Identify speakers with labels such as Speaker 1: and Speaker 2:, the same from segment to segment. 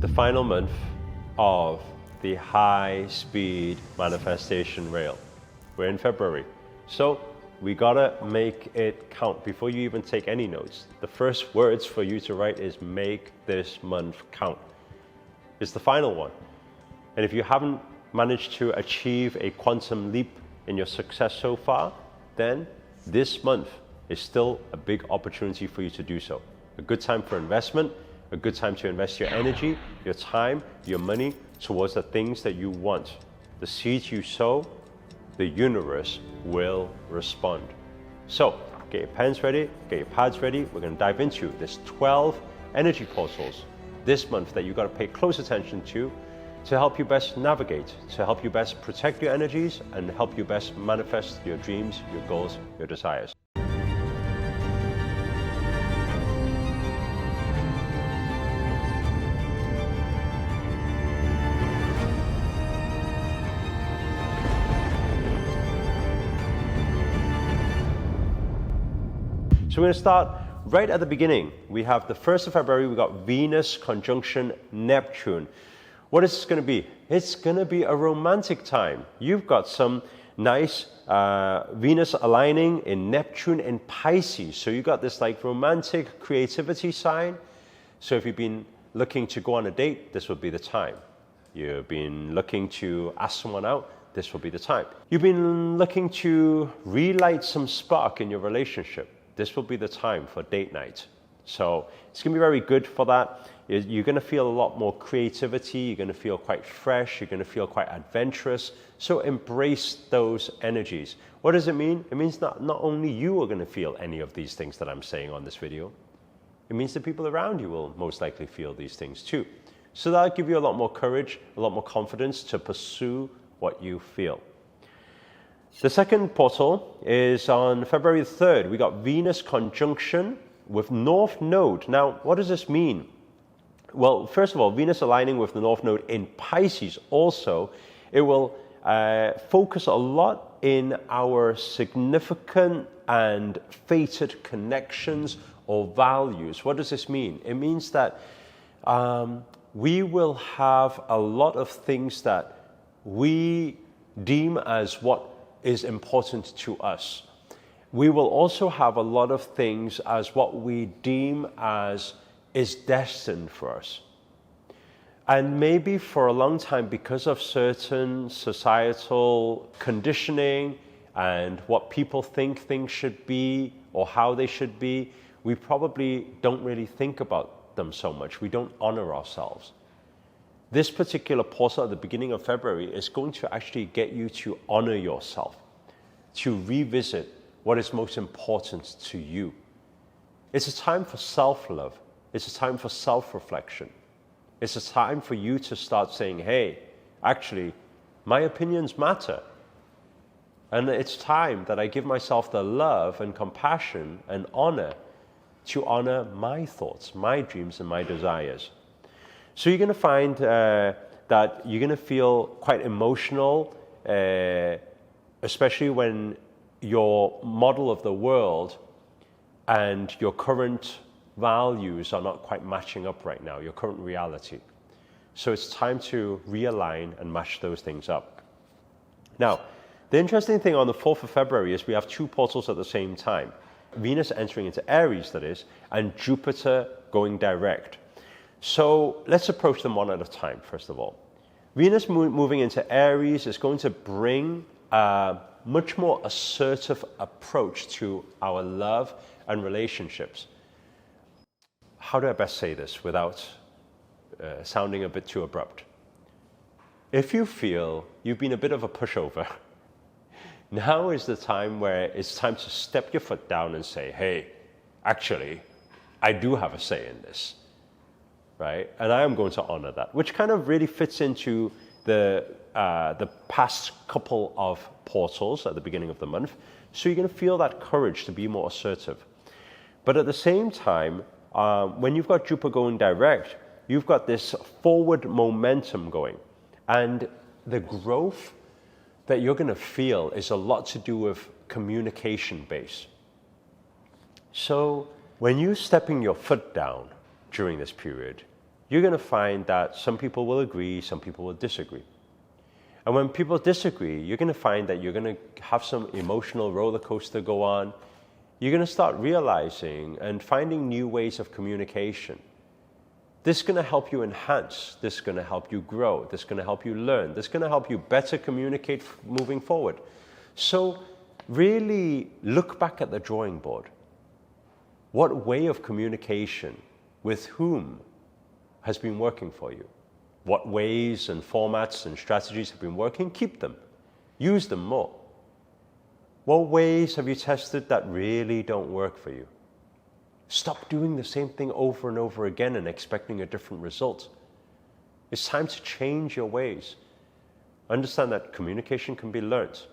Speaker 1: the final month of the high-speed manifestation rail. We're in February, so we gotta make it count. Before you even take any notes, the first words for you to write is make this month count. It's the final one. And if you haven't managed to achieve a quantum leap in your success so far, then this month is still a big opportunity for you to do so. A good time for investment, a good time to invest your energy, your time, your money towards the things that you want. The seeds you sow, the universe will respond. So get your pens ready, get your pads ready. We're going to dive into this 12 energy portals this month that you got to pay close attention to help you best navigate, to help you best protect your energies, and help you best manifest your dreams, your goals, your desires. So we're going to start right at the beginning. We have the 1st of February, we got Venus conjunction Neptune. What is this going to be? It's going to be a romantic time. You've got some nice Venus aligning in Neptune in Pisces. So you got this like romantic creativity sign. So if you've been looking to go on a date, this would be the time. You've been looking to ask someone out, this will be the time. You've been looking to relight some spark in your relationship. This will be the time for date night. So it's going to be very good for that. You're going to feel a lot more creativity. You're going to feel quite fresh. You're going to feel quite adventurous. So embrace those energies. What does it mean? It means not only you are going to feel any of these things that I'm saying on this video. It means the people around you will most likely feel these things too. So that'll give you a lot more courage, a lot more confidence to pursue what you feel. The second portal is on February 3rd. We got Venus conjunction with North Node. Now, what does this mean? Well, first of all, Venus aligning with the North Node in Pisces also, it will focus a lot in our significant and fated connections or values. What does this mean? It means that we will have a lot of things that we deem as what is important to us. We will also have a lot of things as what we deem as is destined for us. And maybe for a long time, because of certain societal conditioning and what people think things should be or how they should be, we probably don't really think about them so much. We don't honor ourselves. This particular portal at the beginning of February is going to actually get you to honor yourself, to revisit what is most important to you. It's a time for self-love. It's a time for self-reflection. It's a time for you to start saying, hey, actually, my opinions matter. And it's time that I give myself the love and compassion and honor to honor my thoughts, my dreams, and my desires. So you're going to find that you're going to feel quite emotional, especially when your model of the world and your current values are not quite matching up right now, your current reality. So it's time to realign and match those things up. Now, the interesting thing on the 4th of February is we have two portals at the same time. Venus entering into Aries, that is, and Jupiter going direct. So let's approach them one at a time, first of all. Venus moving into Aries is going to bring a much more assertive approach to our love and relationships. How do I best say this without sounding a bit too abrupt? If you feel you've been a bit of a pushover, now is the time where it's time to step your foot down and say, hey, actually, I do have a say in this. Right? And I am going to honor that, which kind of really fits into the past couple of portals at the beginning of the month. So you're going to feel that courage to be more assertive. But at the same time, when you've got Jupiter going direct, you've got this forward momentum going. And the growth that you're going to feel is a lot to do with communication base. So when you're stepping your foot down during this period, you're going to find that some people will agree, some people will disagree. And when people disagree, you're going to find that you're going to have some emotional roller coaster go on. You're going to start realizing and finding new ways of communication. This is going to help you enhance. This is going to help you grow. This is going to help you learn. This is going to help you better communicate moving forward. So really look back at the drawing board. What way of communication with whom has been working for you? What ways and formats and strategies have been working? Keep them. Use them more. What ways have you tested that really don't work for you? Stop doing the same thing over and over again and expecting a different result. It's time to change your ways. Understand that communication can be learnt.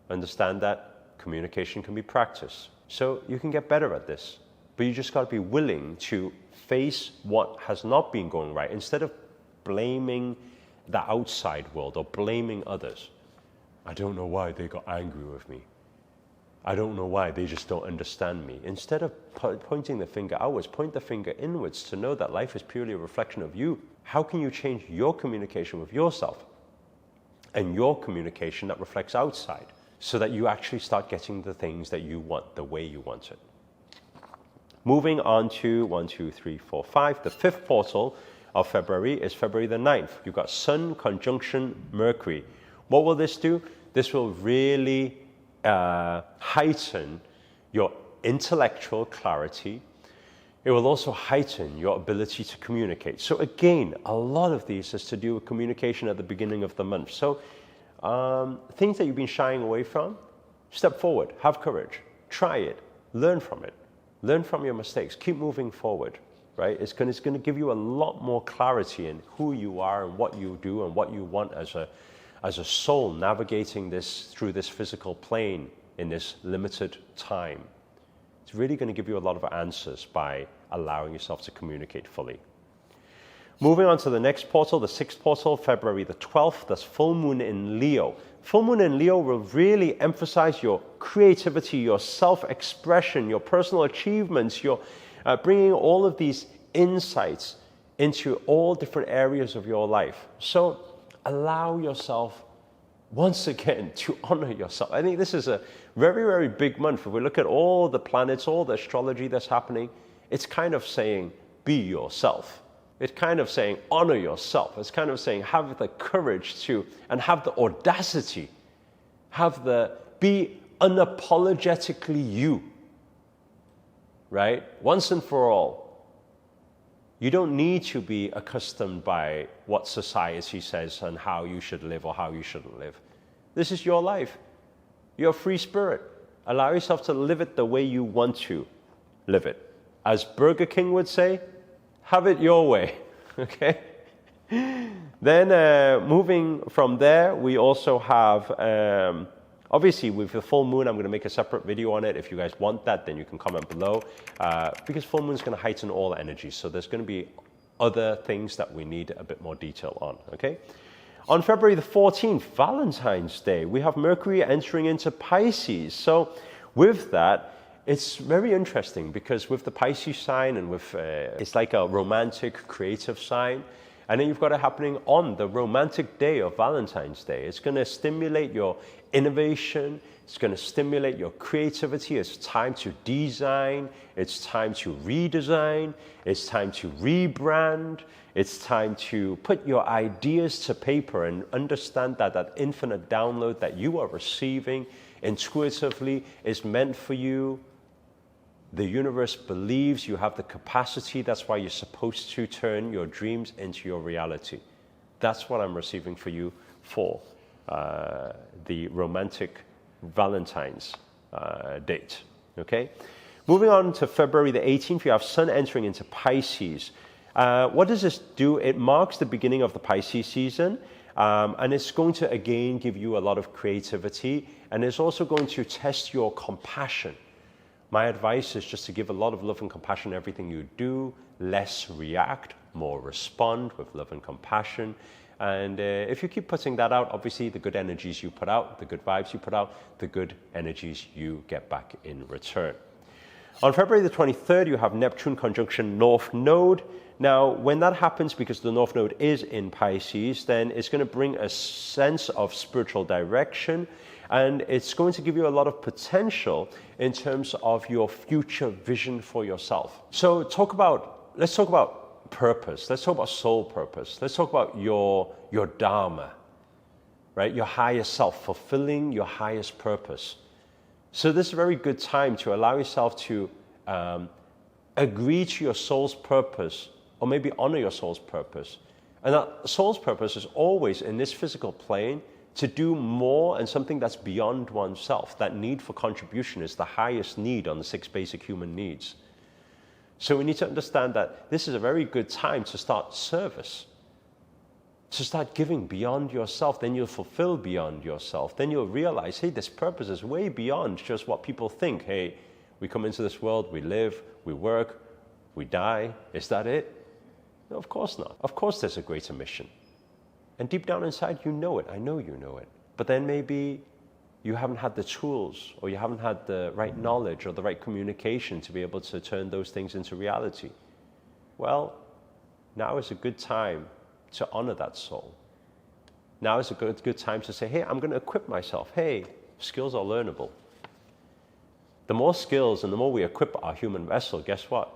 Speaker 1: Understand that communication can be practiced. So you can get better at this. But you just got to be willing to face what has not been going right instead of blaming the outside world or blaming others. I don't know why they got angry with me. I don't know why they just don't understand me. Instead of pointing the finger outwards, point the finger inwards to know that life is purely a reflection of you. How can you change your communication with yourself and your communication that reflects outside so that you actually start getting the things that you want the way you want it? Moving on to 1, 2, 3, 4, 5. The fifth portal of February is February the 9th. You've got Sun conjunction Mercury. What will this do? This will really heighten your intellectual clarity. It will also heighten your ability to communicate. So again, a lot of these is to do with communication at the beginning of the month. So things that you've been shying away from, step forward, have courage, try it, learn from it, learn from your mistakes, keep moving forward, right? It's going to give you a lot more clarity in who you are and what you do and what you want as a soul navigating this through this physical plane in this limited time. It's really going to give you a lot of answers by allowing yourself to communicate fully. Moving on to the next portal, the sixth portal, February the 12th, that's full moon in Leo. Full moon in Leo will really emphasize your creativity, your self-expression, your personal achievements, your bringing all of these insights into all different areas of your life. So allow yourself, once again, to honor yourself. I think this is a very, very big month. If we look at all the planets, all the astrology that's happening, it's kind of saying, be yourself. It's kind of saying, honor yourself. It's kind of saying, have the courage to, and have the audacity, be unapologetically you, right? Once and for all. You don't need to be accustomed by what society says and how you should live or how you shouldn't live. This is your life. You're a free spirit. Allow yourself to live it the way you want to live it. As Burger King would say, have it your way, okay? Then moving from there, we also have, obviously with the full moon, I'm going to make a separate video on it. If you guys want that, then you can comment below. Because full moon is going to heighten all energies. So there's going to be other things that we need a bit more detail on, okay? On February the 14th, Valentine's Day, we have Mercury entering into Pisces. So with that, it's very interesting because with the Pisces sign and with, it's like a romantic, creative sign. And then you've got it happening on the romantic day of Valentine's Day. It's going to stimulate your innovation. It's going to stimulate your creativity. It's time to design. It's time to redesign. It's time to rebrand. It's time to put your ideas to paper and understand that that infinite download that you are receiving intuitively is meant for you. The universe believes you have the capacity. That's why you're supposed to turn your dreams into your reality. That's what I'm receiving for you for the romantic Valentine's date. Okay? Moving on to February the 18th, you have Sun entering into Pisces. What does this do? It marks the beginning of the Pisces season. And it's going to, again, give you a lot of creativity. And it's also going to test your compassion. My advice is just to give a lot of love and compassion in everything you do, less react, more respond with love and compassion. And if you keep putting that out, obviously the good energies you put out, the good vibes you put out, the good energies you get back in return. On February the 23rd, you have Neptune conjunction North Node. Now, when that happens, because the North Node is in Pisces, then it's going to bring a sense of spiritual direction, and it's going to give you a lot of potential in terms of your future vision for yourself. So let's talk about purpose. Let's talk about soul purpose. Let's talk about your dharma, right? Your higher self, fulfilling your highest purpose. So this is a very good time to allow yourself to agree to your soul's purpose, or maybe honor your soul's purpose. And that soul's purpose is always in this physical plane to do more and something that's beyond oneself. That need for contribution is the highest need on the 6 basic human needs. So we need to understand that this is a very good time to start service, to start giving beyond yourself. Then you'll fulfill beyond yourself. Then you'll realize, hey, this purpose is way beyond just what people think. Hey, we come into this world, we live, we work, we die. Is that it? No, of course not. Of course there's a greater mission. And deep down inside, you know it. I know you know it. But then maybe you haven't had the tools, or you haven't had the right knowledge or the right communication to be able to turn those things into reality. Well, now is a good time to honor that soul. Now is a good time to say, hey, I'm going to equip myself. Hey, skills are learnable. The more skills and the more we equip our human vessel, guess what?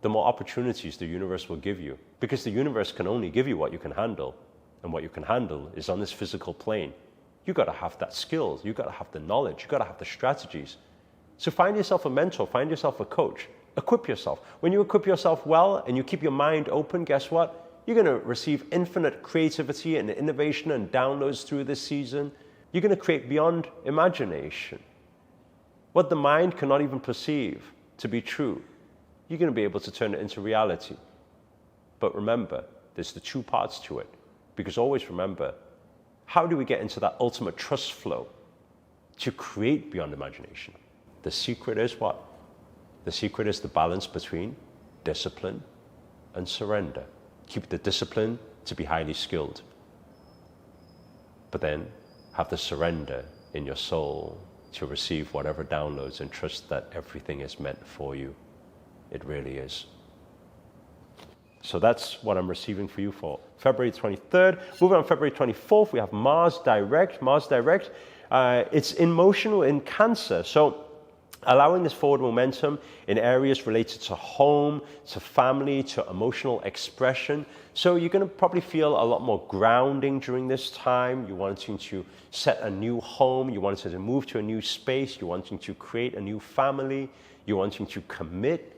Speaker 1: The more opportunities the universe will give you. Because the universe can only give you what you can handle. And what you can handle is on this physical plane. You got to have that skills. You got to have the knowledge. You got to have the strategies. So find yourself a mentor. Find yourself a coach. Equip yourself. When you equip yourself well and you keep your mind open, guess what? You're going to receive infinite creativity and innovation and downloads through this season. You're going to create beyond imagination. What the mind cannot even perceive to be true, you're going to be able to turn it into reality. But remember, there's the 2 parts to it. Because always remember, how do we get into that ultimate trust flow to create beyond imagination? The secret is what? The secret is the balance between discipline and surrender. Keep the discipline to be highly skilled, but then have the surrender in your soul to receive whatever downloads and trust that everything is meant for you. It really is. So that's what I'm receiving for you for February 23rd. Moving on, February 24th, we have Mars Direct. Mars Direct, it's in motion in Cancer. So allowing this forward momentum in areas related to home, to family, to emotional expression. So you're going to probably feel a lot more grounding during this time. You're wanting to set a new home. You're wanting to move to a new space. You're wanting to create a new family. You're wanting to commit,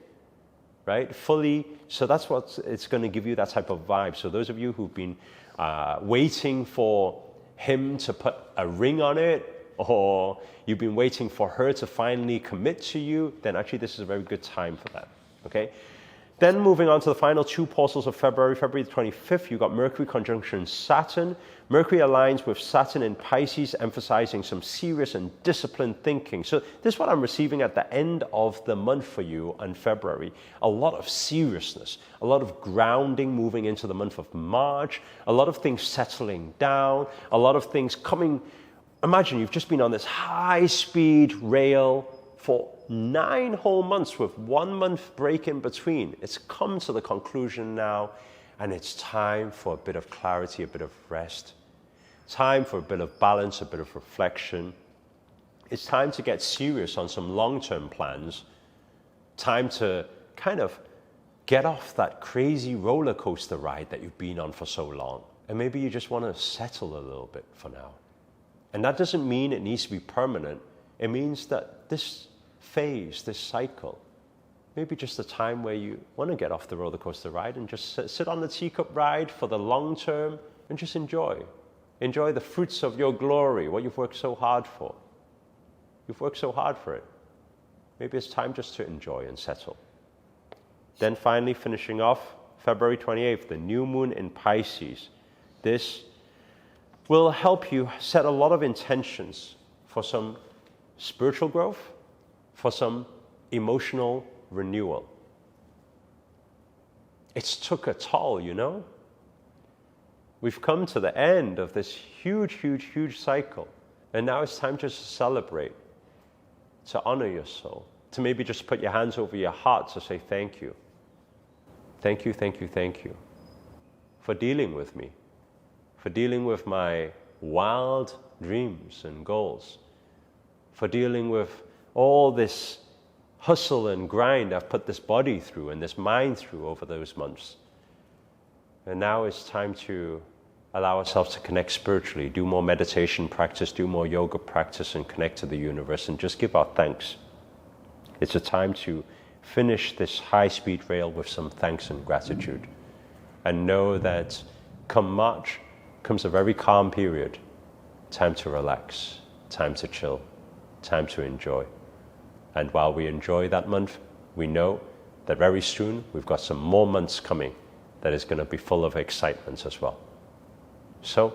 Speaker 1: right, fully. So that's what it's going to give you, that type of vibe. So those of you who've been waiting for him to put a ring on it, or you've been waiting for her to finally commit to you, then actually this is a very good time for that, okay? Then moving on to the final 2 portals of February, February 25th, you've got Mercury conjunction Saturn. Mercury aligns with Saturn in Pisces, emphasizing some serious and disciplined thinking. So this is what I'm receiving at the end of the month for you in February. A lot of seriousness, a lot of grounding moving into the month of March, a lot of things settling down, a lot of things coming. Imagine you've just been on this high-speed rail for 9 whole months with 1 month break in between. It's come to the conclusion now, and it's time for a bit of clarity, a bit of rest. Time for a bit of balance, a bit of reflection. It's time to get serious on some long-term plans. Time to kind of get off that crazy roller coaster ride that you've been on for so long. And maybe you just want to settle a little bit for now. And that doesn't mean it needs to be permanent. It means that this phase, this cycle, maybe just a time where you want to get off the roller coaster ride and just sit on the teacup ride for the long term and just enjoy. Enjoy the fruits of your glory, what you've worked so hard for. You've worked so hard for it. Maybe it's time just to enjoy and settle. Then finally finishing off, February 28th, the new moon in Pisces. This will help you set a lot of intentions for some spiritual growth, for some emotional renewal. It's took a toll, you know? We've come to the end of this huge, huge, huge cycle. And now it's time just to celebrate, to honor your soul, to maybe just put your hands over your heart to say thank you. Thank you, thank you, thank you for dealing with me, for dealing with my wild dreams and goals, for dealing with all this hustle and grind I've put this body through and this mind through over those months. And now it's time to allow ourselves to connect spiritually, do more meditation practice, do more yoga practice, and connect to the universe and just give our thanks. It's a time to finish this high-speed rail with some thanks and gratitude, and know that come March comes a very calm period. Time to relax, time to chill, time to enjoy. And while we enjoy that month, we know that very soon we've got some more months coming that is going to be full of excitement as well. So,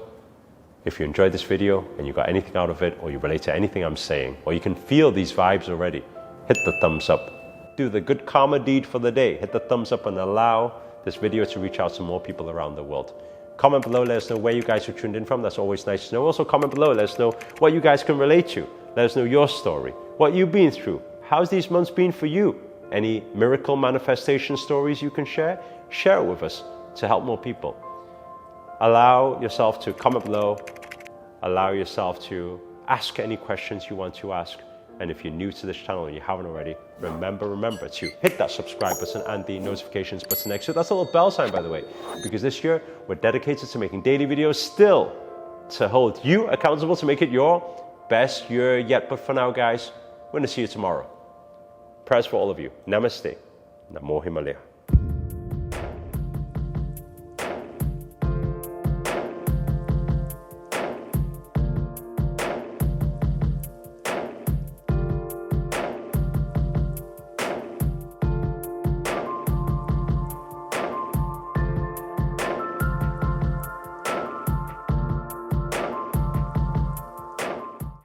Speaker 1: if you enjoyed this video and you got anything out of it, or you relate to anything I'm saying, or you can feel these vibes already, hit the thumbs up. Do the good karma deed for the day. Hit the thumbs up and allow this video to reach out to more people around the world. Comment below, let us know where you guys are tuned in from. That's always nice to know. Also comment below, let us know what you guys can relate to. Let us know your story, what you've been through. How's these months been for you? Any miracle manifestation stories you can share? Share it with us to help more people. Allow yourself to comment below. Allow yourself to ask any questions you want to ask. And if you're new to this channel and you haven't already, remember to hit that subscribe button and the notifications button next to it. That's a little bell sign, by the way, because this year we're dedicated to making daily videos still to hold you accountable to make it your best year yet. But for now, guys, we're going to see you tomorrow. Prayers for all of you. Namaste. Namo Himalaya.